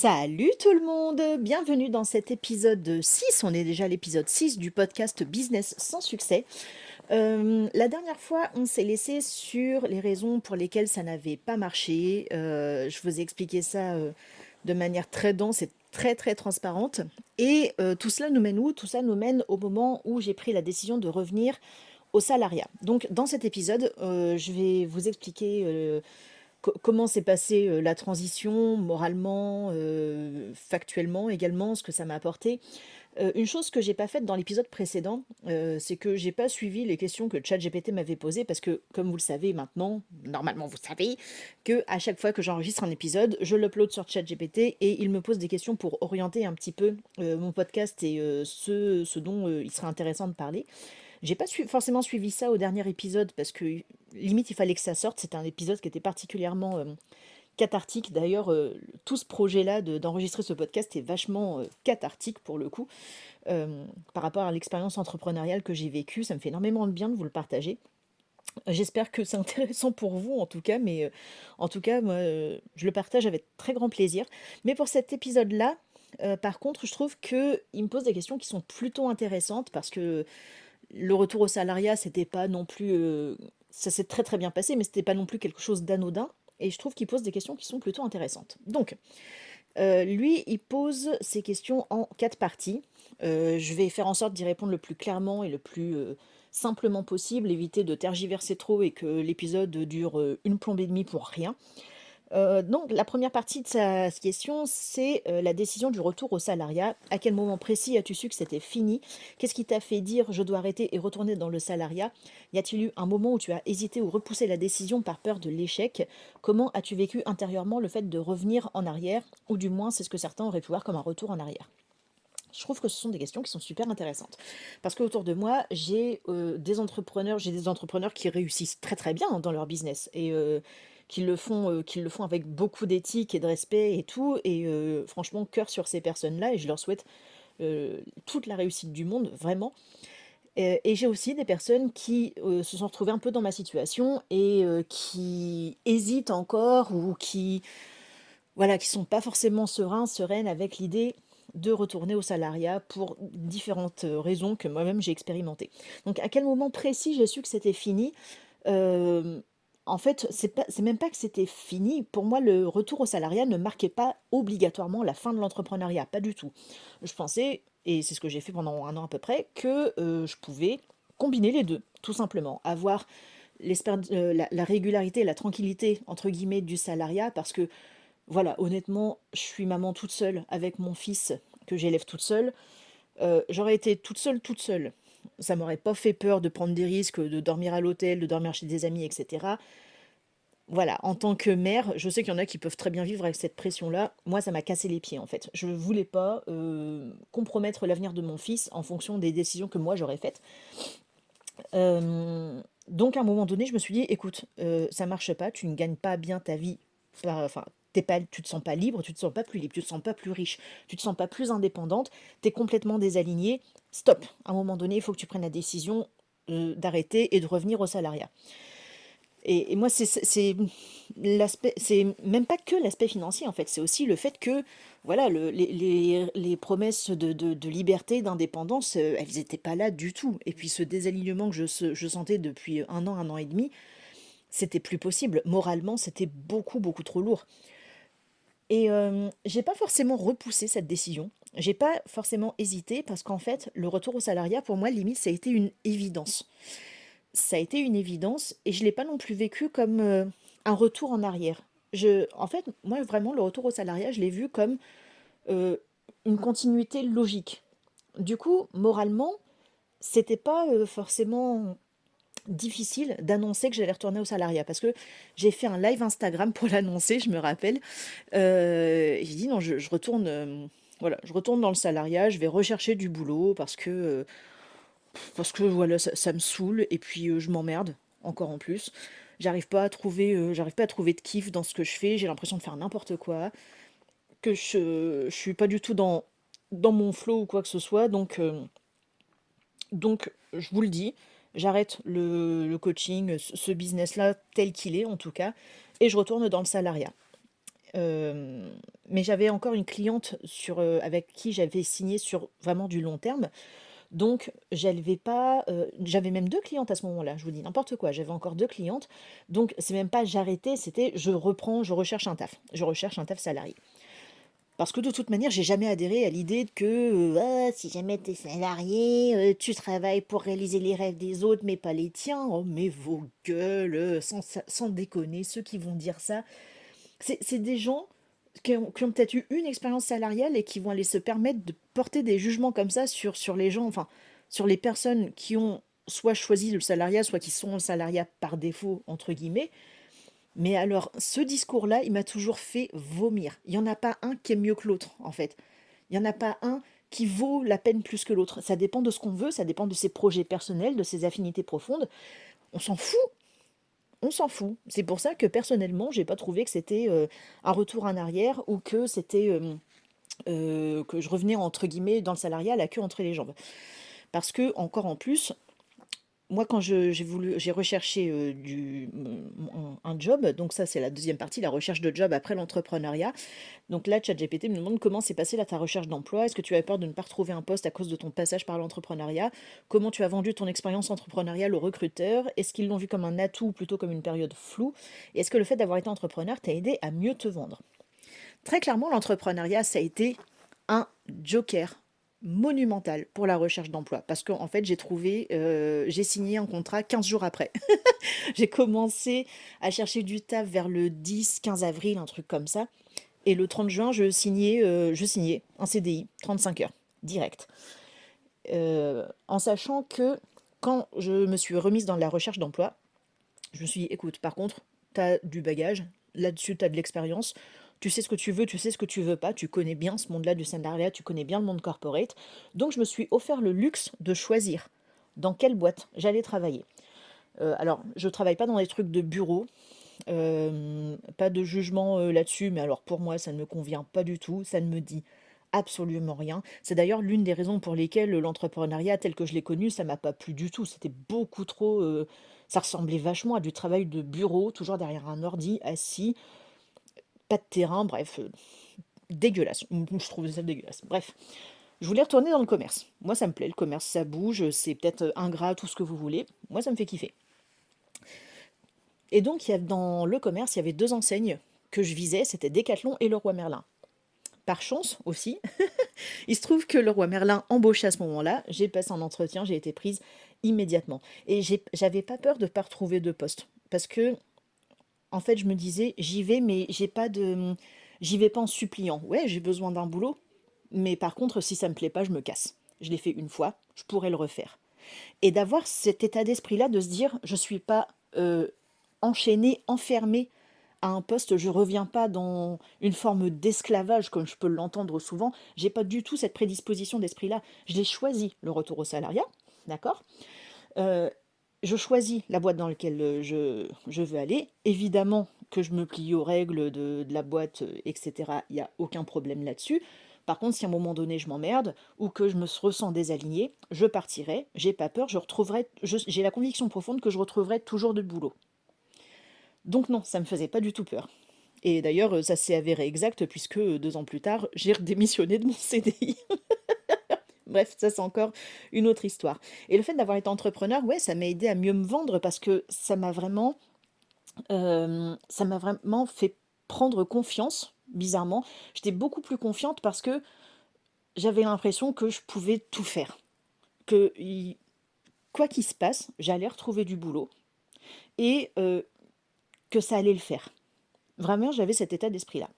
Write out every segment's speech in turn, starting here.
Salut tout le monde, bienvenue dans cet épisode 6. On est déjà à l'épisode 6 du podcast Business sans succès. La dernière fois, on s'est laissé sur les raisons pour lesquelles ça n'avait pas marché. Je vous ai expliqué ça de manière très dense et très très transparente. Et tout cela nous mène où? Tout ça nous mène au moment où j'ai pris la décision de revenir au salariat. Donc dans cet épisode, je vais vous expliquer comment s'est passée la transition moralement, factuellement également, ce que ça m'a apporté. Une chose que j'ai pas faite dans l'épisode précédent, c'est que j'ai pas suivi les questions que ChatGPT m'avait posées parce que, comme vous le savez maintenant, normalement vous savez, que à chaque fois que j'enregistre un épisode, je l'upload sur ChatGPT et il me pose des questions pour orienter un petit peu mon podcast et ce dont il serait intéressant de parler. J'ai pas forcément suivi ça au dernier épisode parce que limite il fallait que ça sorte. C'était un épisode qui était particulièrement cathartique. D'ailleurs, tout ce projet-là d'enregistrer ce podcast est vachement cathartique pour le coup. Par rapport à l'expérience entrepreneuriale que j'ai vécue, ça me fait énormément de bien de vous le partager. J'espère que c'est intéressant pour vous en tout cas, mais en tout cas, moi, je le partage avec très grand plaisir. Mais pour cet épisode-là, par contre, je trouve qu'il me pose des questions qui sont plutôt intéressantes parce que le retour au salariat, c'était pas non plus, ça s'est très très bien passé, mais c'était pas non plus quelque chose d'anodin. Et je trouve qu'il pose des questions qui sont plutôt intéressantes. Donc, lui, il pose ses questions en 4 parties. Je vais faire en sorte d'y répondre le plus clairement et le plus simplement possible, éviter de tergiverser trop et que l'épisode dure une plombe et demie pour rien. Donc la première partie de sa question, c'est la décision du retour au salariat. À quel moment précis as-tu su que c'était fini? Qu'est-ce qui t'a fait dire je dois arrêter et retourner dans le salariat? Y a-t-il eu un moment où tu as hésité ou repoussé la décision par peur de l'échec? Comment as-tu vécu intérieurement le fait de revenir en arrière? Ou du moins, c'est ce que certains auraient pu voir comme un retour en arrière. Je trouve que ce sont des questions qui sont super intéressantes. Parce qu'autour de moi, j'ai des entrepreneurs qui réussissent très très bien dans leur business et qui le font avec beaucoup d'éthique et de respect et tout. Et franchement, cœur sur ces personnes-là et je leur souhaite toute la réussite du monde, vraiment. Et j'ai aussi des personnes qui se sont retrouvées un peu dans ma situation et qui hésitent encore ou qui voilà, qui sont pas forcément sereines avec l'idée de retourner au salariat pour différentes raisons que moi-même j'ai expérimentées. Donc à quel moment précis j'ai su que c'était fini? Euh, En fait, c'est même pas que c'était fini. Pour moi, le retour au salariat ne marquait pas obligatoirement la fin de l'entrepreneuriat, pas du tout. Je pensais, et c'est ce que j'ai fait pendant un an à peu près, que je pouvais combiner les deux, tout simplement. Avoir la régularité, la tranquillité, entre guillemets, du salariat, parce que voilà, honnêtement, je suis maman toute seule avec mon fils que j'élève toute seule. J'aurais été toute seule. Ça m'aurait pas fait peur de prendre des risques, de dormir à l'hôtel, de dormir chez des amis, etc. Voilà, en tant que mère, je sais qu'il y en a qui peuvent très bien vivre avec cette pression-là. Moi, ça m'a cassé les pieds en fait. Je voulais pas compromettre l'avenir de mon fils en fonction des décisions que moi j'aurais faites. Donc à un moment donné, je me suis dit, écoute, ça marche pas, tu ne gagnes pas bien ta vie, enfin, tu te sens pas libre, tu te sens pas plus libre, tu te sens pas plus riche, tu te sens pas plus indépendante, tu es complètement désalignée. Stop. À un moment donné, il faut que tu prennes la décision d'arrêter et de revenir au salariat. Et moi, c'est même pas que l'aspect financier en fait, c'est aussi le fait que voilà, les promesses de liberté, d'indépendance, elles n'étaient pas là du tout. Et puis ce désalignement que je sentais depuis un an et demi, c'était plus possible. Moralement, c'était beaucoup, beaucoup trop lourd. Et j'ai pas forcément repoussé cette décision. J'ai pas forcément hésité parce qu'en fait, le retour au salariat, pour moi, limite, ça a été une évidence. Ça a été une évidence et je l'ai pas non plus vécu comme un retour en arrière. En fait, moi, vraiment, le retour au salariat, je l'ai vu comme euh, une continuité logique. Du coup, moralement, c'était pas forcément difficile d'annoncer que j'allais retourner au salariat parce que j'ai fait un live Instagram pour l'annoncer, je me rappelle. J'ai dit non, je retourne, voilà, je retourne dans le salariat, je vais rechercher du boulot parce que voilà, ça me saoule et puis je m'emmerde encore en plus. J'arrive pas à trouver de kiff dans ce que je fais. J'ai l'impression de faire n'importe quoi, que je suis pas du tout dans mon flow ou quoi que ce soit. Donc je vous le dis, j'arrête le coaching, ce business-là tel qu'il est en tout cas, et je retourne dans le salariat. Hem, mais j'avais encore une cliente avec qui j'avais signé sur vraiment du long terme. Donc j'avais pas, j'avais même 2 clientes à ce moment-là, je vous dis n'importe quoi, j'avais encore 2 clientes. Donc c'est même pas j'arrêtais, c'était je reprends, je recherche un taf. Je recherche un taf salarié. Parce que de toute manière, j'ai jamais adhéré à l'idée que, «Ah, si jamais tu es salarié, tu travailles pour réaliser les rêves des autres, mais pas les tiens». Oh mais vos gueules, sans déconner, ceux qui vont dire ça, c'est des gens qui ont peut-être eu une expérience salariale et qui vont aller se permettre de porter des jugements comme ça sur les gens, enfin, sur les personnes qui ont soit choisi le salariat, soit qui sont le salariat «par défaut» entre guillemets. Mais alors, ce discours-là, il m'a toujours fait vomir. Il y en a pas un qui est mieux que l'autre, en fait. Il y en a pas un qui vaut la peine plus que l'autre. Ça dépend de ce qu'on veut, ça dépend de ses projets personnels, de ses affinités profondes. On s'en fout, on s'en fout. C'est pour ça que personnellement, j'ai pas trouvé que c'était un retour en arrière ou que c'était que je revenais entre guillemets dans le salariat la queue entre les jambes. Parce que encore en plus, moi, quand j'ai recherché un job, donc ça c'est la deuxième partie, la recherche de job après l'entrepreneuriat. Donc là, ChatGPT me demande comment s'est passée là, ta recherche d'emploi. Est-ce que tu avais peur de ne pas retrouver un poste à cause de ton passage par l'entrepreneuriat? Comment tu as vendu ton expérience entrepreneuriale aux recruteurs? Est-ce qu'ils l'ont vu comme un atout ou plutôt comme une période floue? Et est-ce que le fait d'avoir été entrepreneur t'a aidé à mieux te vendre? Très clairement, l'entrepreneuriat, ça a été un joker monumental pour la recherche d'emploi parce qu'en fait j'ai signé un contrat 15 jours après. J'ai commencé à chercher du taf vers le 10-15 avril, un truc comme ça, et le 30 juin je signais un CDI 35 heures direct. En sachant que quand je me suis remise dans la recherche d'emploi, je me suis dit, écoute, par contre, tu as du bagage, là-dessus, tu as de l'expérience, tu sais ce que tu veux, tu sais ce que tu veux pas, tu connais bien ce monde-là du salariat, tu connais bien le monde corporate. Donc, je me suis offert le luxe de choisir dans quelle boîte j'allais travailler. Alors, je travaille pas dans des trucs de bureau, pas de jugement là-dessus, mais alors pour moi, ça ne me convient pas du tout, ça ne me dit absolument rien. C'est d'ailleurs l'une des raisons pour lesquelles l'entrepreneuriat tel que je l'ai connu, ça m'a pas plu du tout. C'était beaucoup trop, ça ressemblait vachement à du travail de bureau, toujours derrière un ordi, assis, pas de terrain, bref, dégueulasse. Je trouvais ça dégueulasse. Bref, je voulais retourner dans le commerce. Moi, ça me plaît, le commerce, ça bouge, c'est peut-être ingrat, tout ce que vous voulez. Moi, ça me fait kiffer. Et donc, dans le commerce, il y avait deux enseignes que je visais, c'était Decathlon et Leroy Merlin. Par chance aussi, il se trouve que Leroy Merlin embauchait à ce moment-là. J'ai passé un entretien, j'ai été prise immédiatement. Et j'avais pas peur de ne pas retrouver de poste. Parce que, en fait, je me disais, j'y vais, mais j'y vais pas en suppliant. Ouais, j'ai besoin d'un boulot, mais par contre, si ça me plaît pas, je me casse. Je l'ai fait une fois, je pourrais le refaire. Et d'avoir cet état d'esprit-là de se dire, je suis pas enchaînée, enfermée à un poste, je reviens pas dans une forme d'esclavage comme je peux l'entendre souvent. J'ai pas du tout cette prédisposition d'esprit-là. Je l'ai choisi, le retour au salariat, d'accord. Euh, je choisis la boîte dans laquelle je veux aller. Évidemment que je me plie aux règles de la boîte, etc. Il n'y a aucun problème là-dessus. Par contre, si à un moment donné je m'emmerde ou que je me ressens désalignée, je partirai, j'ai pas peur, j'ai la conviction profonde que je retrouverai toujours du boulot. Donc non, ça me faisait pas du tout peur. Et d'ailleurs, ça s'est avéré exact puisque 2 ans plus tard, j'ai redémissionné de mon CDI. Bref, ça c'est encore une autre histoire. Et le fait d'avoir été entrepreneur, ouais, ça m'a aidé à mieux me vendre parce que ça m'a vraiment fait prendre confiance, bizarrement. J'étais beaucoup plus confiante parce que j'avais l'impression que je pouvais tout faire. Que quoi qu'il se passe, j'allais retrouver du boulot et que ça allait le faire. Vraiment, j'avais cet état d'esprit-là.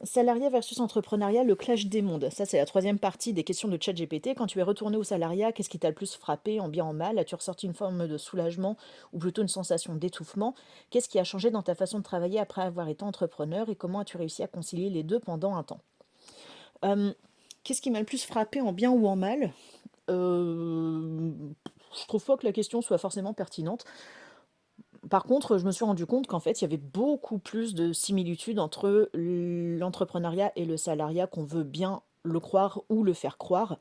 Salariat versus entrepreneuriat, le clash des mondes. Ça, c'est la troisième partie des questions de ChatGPT. Quand tu es retourné au salariat, qu'est-ce qui t'a le plus frappé, en bien, en mal? As-tu ressorti une forme de soulagement ou plutôt une sensation d'étouffement? Qu'est-ce qui a changé dans ta façon de travailler après avoir été entrepreneur et comment as-tu réussi à concilier les deux pendant un temps? Euh, Qu'est-ce qui m'a le plus frappé, en bien ou en mal? Euh, je trouve pas que la question soit forcément pertinente. Par contre, je me suis rendu compte qu'en fait, il y avait beaucoup plus de similitudes entre l'entrepreneuriat et le salariat, qu'on veut bien le croire ou le faire croire.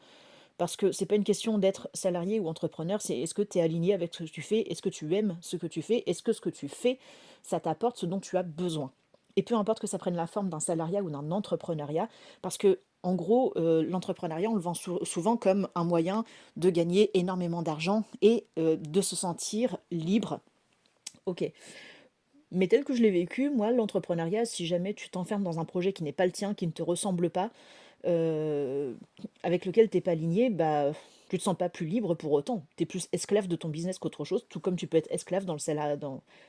Parce que c'est pas une question d'être salarié ou entrepreneur, c'est est-ce que tu es aligné avec ce que tu fais, est-ce que tu aimes ce que tu fais, est-ce que ce que tu fais, ça t'apporte ce dont tu as besoin. et peu importe que ça prenne la forme d'un salariat ou d'un entrepreneuriat, parce que en gros, l'entrepreneuriat, on le vend souvent comme un moyen de gagner énormément d'argent et de se sentir libre. Ok, mais tel que je l'ai vécu, moi, l'entrepreneuriat, si jamais tu t'enfermes dans un projet qui n'est pas le tien, qui ne te ressemble pas, euh, avec lequel t'es pas aligné, bah, tu te sens pas plus libre pour autant. Tu es plus esclave de ton business qu'autre chose, tout comme tu peux être esclave dans le salariat,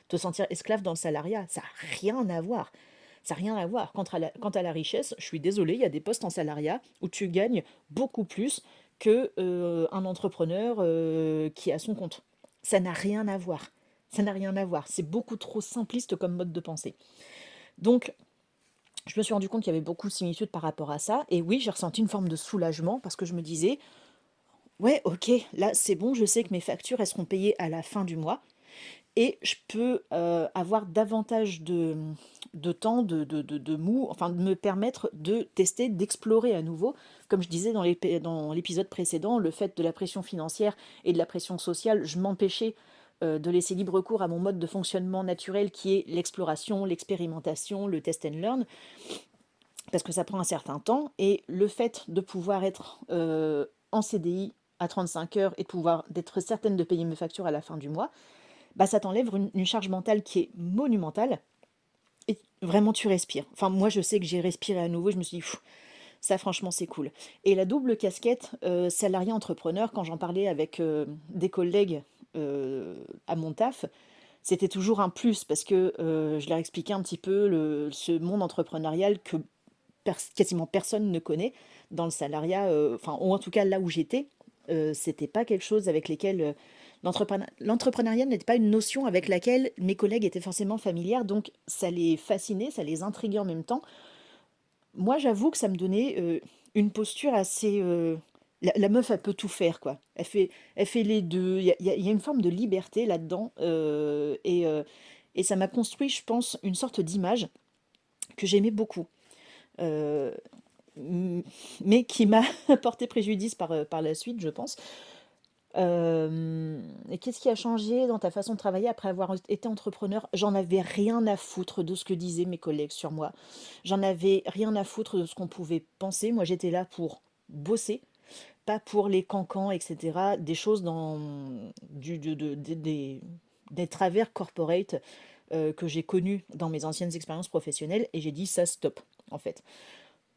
te sentir esclave dans le salariat. Ça n'a rien à voir. Ça n'a rien à voir. Quant à la richesse, je suis désolée, il y a des postes en salariat où tu gagnes beaucoup plus que un entrepreneur qui est à son compte. Ça n'a rien à voir. Ça n'a rien à voir. C'est beaucoup trop simpliste comme mode de pensée. Donc, je me suis rendu compte qu'il y avait beaucoup de similitudes par rapport à ça. Et oui, j'ai ressenti une forme de soulagement parce que je me disais, ouais, ok, là c'est bon, je sais que mes factures, elles seront payées à la fin du mois. Et je peux avoir davantage de temps, de mou, enfin de me permettre de tester, d'explorer à nouveau. Comme je disais dans l'épisode précédent, le fait de la pression financière et de la pression sociale, je m'empêchais de laisser libre cours à mon mode de fonctionnement naturel qui est l'exploration, l'expérimentation, le test and learn, parce que ça prend un certain temps. Et le fait de pouvoir être en CDI à 35 heures et de pouvoir d'être certaine de payer mes factures à la fin du mois, bah, ça t'enlève une charge mentale qui est monumentale et vraiment tu respires. Enfin, moi, je sais que j'ai respiré à nouveau, je me suis dit, pff, ça franchement, c'est cool. Et la double casquette salarié-entrepreneur, quand j'en parlais avec des collègues à mon taf, c'était toujours un plus parce que je leur expliquais un petit peu ce monde entrepreneurial que quasiment personne ne connaît dans le salariat, enfin, ou en tout cas là où j'étais, c'était pas quelque chose avec lesquels l'entrepreneuriat n'était pas une notion avec laquelle mes collègues étaient forcément familières, donc ça les fascinait, ça les intriguait en même temps. Moi, j'avoue que ça me donnait une posture assez. La meuf, elle peut tout faire, quoi. Elle fait les deux. Il y a une forme de liberté là-dedans. Et ça m'a construit, je pense, une sorte d'image que j'aimais beaucoup. Euh, mais qui m'a porté préjudice par la suite, je pense. Et qu'est-ce qui a changé dans ta façon de travailler après avoir été entrepreneur? J'en avais rien à foutre de ce que disaient mes collègues sur moi. J'en avais rien à foutre de ce qu'on pouvait penser. Moi, j'étais là pour bosser, pas pour les cancans, etc. Des choses dans des travers corporate que j'ai connus dans mes anciennes expériences professionnelles et j'ai dit ça stop en fait.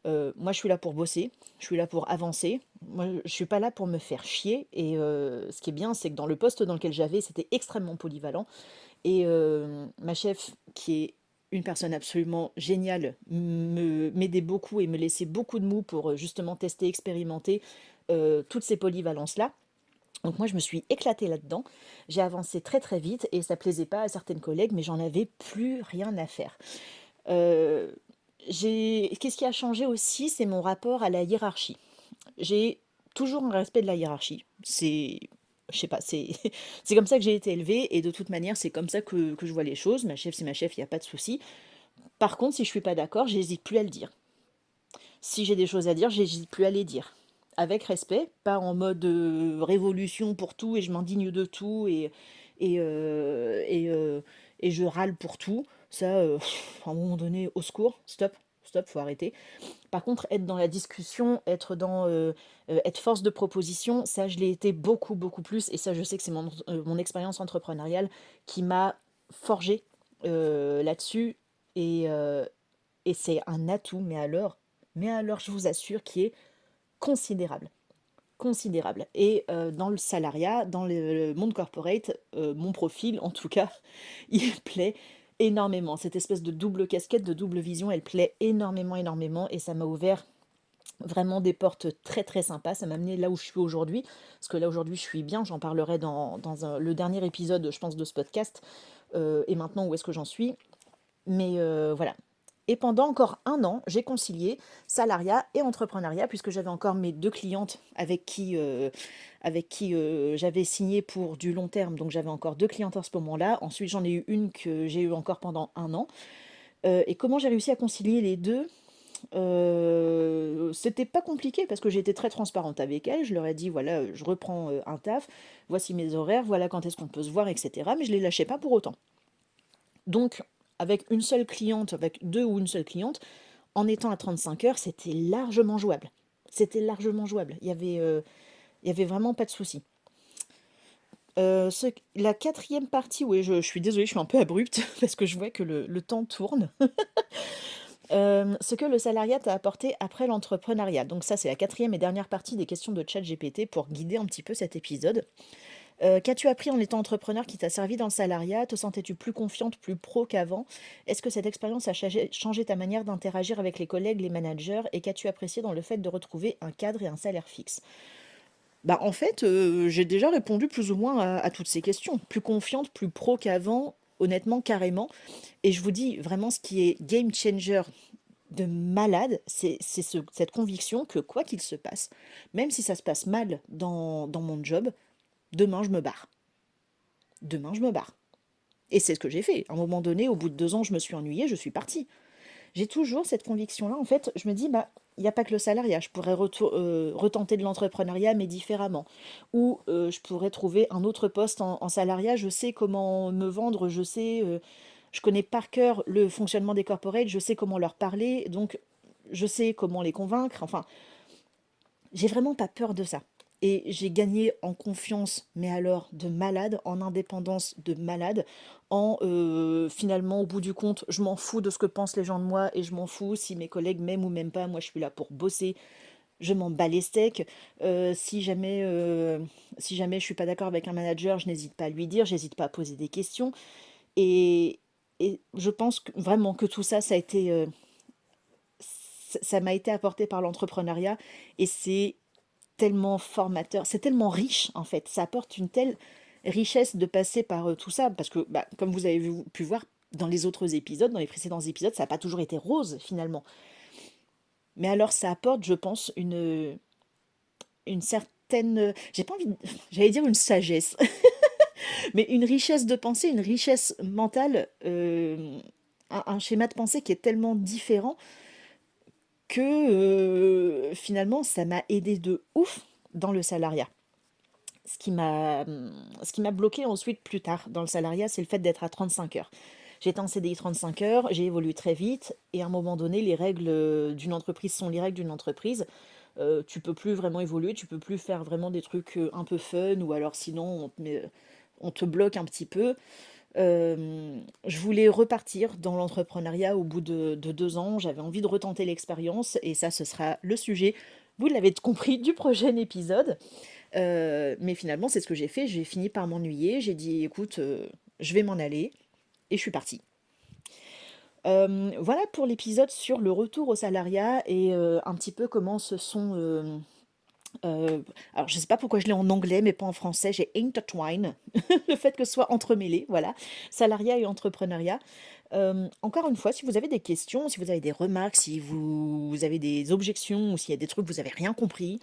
Moi, je suis là pour bosser, je suis là pour avancer. Moi, je suis pas là pour me faire chier. Et ce qui est bien, c'est que dans le poste dans lequel j'avais, c'était extrêmement polyvalent. Et ma chef, qui est une personne absolument géniale, m'aidait beaucoup et me laissait beaucoup de mou pour justement tester, expérimenter toutes ces polyvalences-là. Donc moi, je me suis éclatée là-dedans. J'ai avancé très très vite et ça plaisait pas à certaines collègues, mais j'en avais plus rien à faire. Euh, Qu'est-ce qui a changé aussi, c'est mon rapport à la hiérarchie. J'ai toujours un respect de la hiérarchie. Je sais pas, c'est comme ça que j'ai été élevée et de toute manière, c'est comme ça que je vois les choses. Ma chef, c'est ma chef, il n'y a pas de souci. Par contre, si je suis pas d'accord, j'hésite plus à le dire. Si j'ai des choses à dire, j'hésite plus à les dire. Avec respect, pas en mode révolution pour tout et je m'indigne de tout et, euh, et, euh, et je râle pour tout. Ça, à un moment donné, au secours, stop, stop, faut arrêter. Par contre, être dans la discussion, être force de proposition, ça, je l'ai été beaucoup, beaucoup plus. Et ça, je sais que c'est mon expérience entrepreneuriale qui m'a forgé là-dessus. Et, euh, et c'est un atout, mais alors, je vous assure, qui est considérable. Considérable. Et dans le salariat, dans le monde corporate, mon profil, en tout cas, il plaît énormément. Cette espèce de double casquette, de double vision, elle plaît énormément, énormément. Et ça m'a ouvert vraiment des portes très, très sympas. Ça m'a amené là où je suis aujourd'hui. Parce que là, aujourd'hui, je suis bien. J'en parlerai le dernier épisode, je pense, de ce podcast. Et maintenant, où est-ce que j'en suis? Mais voilà. Et pendant encore un an, j'ai concilié salariat et entrepreneuriat, puisque j'avais encore mes deux clientes avec qui j'avais signé pour du long terme. Donc j'avais encore deux clientes à ce moment-là. Ensuite, j'en ai eu une que j'ai eu encore pendant un an. Et comment j'ai réussi à concilier les deux? C'était pas compliqué parce que j'étais très transparente avec elles. Je leur ai dit, voilà, je reprends un taf, voici mes horaires, voilà quand est-ce qu'on peut se voir, etc. Mais je les lâchais pas pour autant. Donc, avec une seule cliente, avec deux ou une seule cliente, en étant à 35 heures, c'était largement jouable. C'était largement jouable. Il y avait vraiment pas de souci. La quatrième partie, oui, je suis désolée, je suis un peu abrupte parce que je vois que le temps tourne. Ce que le salariat t'a apporté après l'entrepreneuriat. Donc ça, c'est la quatrième et dernière partie des questions de ChatGPT pour guider un petit peu cet épisode. Qu'as-tu appris en étant entrepreneur qui t'a servi dans le salariat? Te sentais-tu plus confiante, plus pro qu'avant? Est-ce que cette expérience a changé ta manière d'interagir avec les collègues, les managers? Et qu'as-tu apprécié dans le fait de retrouver un cadre et un salaire fixe? Bah, en fait, j'ai déjà répondu plus ou moins à toutes ces questions. Plus confiante, plus pro qu'avant, honnêtement, carrément. Et je vous dis vraiment ce qui est game changer de malade, cette conviction que quoi qu'il se passe, même si ça se passe mal dans mon job, demain je me barre. Demain je me barre. Et c'est ce que j'ai fait. À un moment donné, au bout de 2 ans, je me suis ennuyée, je suis partie. J'ai toujours cette conviction-là. En fait, je me dis, bah, il n'y a pas que le salariat. Je pourrais retenter de l'entrepreneuriat, mais différemment. Ou je pourrais trouver un autre poste en salariat. Je sais comment me vendre, je connais par cœur le fonctionnement des corporates, je sais comment leur parler, donc je sais comment les convaincre. Enfin, j'ai vraiment pas peur de ça. Et j'ai gagné en confiance, mais alors de malade, en indépendance de malade, en finalement, au bout du compte, je m'en fous de ce que pensent les gens de moi et je m'en fous si mes collègues m'aiment ou m'aiment pas. Moi, je suis là pour bosser, je m'en bats les steaks. Si jamais je suis pas d'accord avec un manager, je n'hésite pas à lui dire, j'hésite pas à poser des questions. Et, et je pense vraiment que tout ça, ça m'a été apporté par l'entrepreneuriat et c'est tellement formateur, c'est tellement riche en fait, ça apporte une telle richesse de passer par tout ça, parce que bah, comme vous avez pu voir dans les autres épisodes, dans les précédents épisodes, ça n'a pas toujours été rose finalement. Mais alors ça apporte, je pense, une certaine, j'ai pas envie, j'allais dire une sagesse, mais une richesse de pensée, une richesse mentale, un schéma de pensée qui est tellement différent que finalement ça m'a aidé de ouf dans le salariat. Ce qui m'a bloqué ensuite plus tard dans le salariat, c'est le fait d'être à 35 heures. J'étais en CDI 35 heures, j'ai évolué très vite et à un moment donné, les règles d'une entreprise sont les règles d'une entreprise. Tu peux plus vraiment évoluer, tu peux plus faire vraiment des trucs un peu fun ou alors sinon on te bloque un petit peu. Je voulais repartir dans l'entrepreneuriat au bout de 2 ans. J'avais envie de retenter l'expérience et ça, ce sera le sujet, vous l'avez compris, du prochain épisode. Mais finalement, c'est ce que j'ai fait. J'ai fini par m'ennuyer. J'ai dit, écoute, je vais m'en aller. Et je suis partie. Voilà pour l'épisode sur le retour au salariat et un petit peu comment se sont... alors, je ne sais pas pourquoi je l'ai en anglais, mais pas en français. J'ai intertwine, le fait que ce soit entremêlé, voilà. Salariat et entrepreneuriat. Encore une fois, si vous avez des questions, si vous avez des remarques, si vous avez des objections ou s'il y a des trucs que vous n'avez rien compris,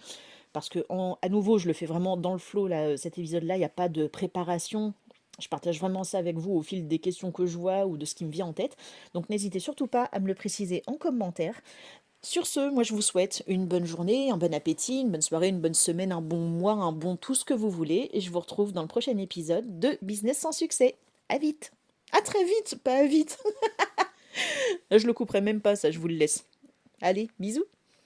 parce que, à nouveau, je le fais vraiment dans le flow, là, cet épisode-là, il n'y a pas de préparation. Je partage vraiment ça avec vous au fil des questions que je vois ou de ce qui me vient en tête. Donc n'hésitez surtout pas à me le préciser en commentaire. Sur ce, moi je vous souhaite une bonne journée, un bon appétit, une bonne soirée, une bonne semaine, un bon mois, un bon tout ce que vous voulez. Et je vous retrouve dans le prochain épisode de Business sans succès. À vite! À très vite, pas à vite! Je le couperai même pas, ça, je vous le laisse. Allez, bisous!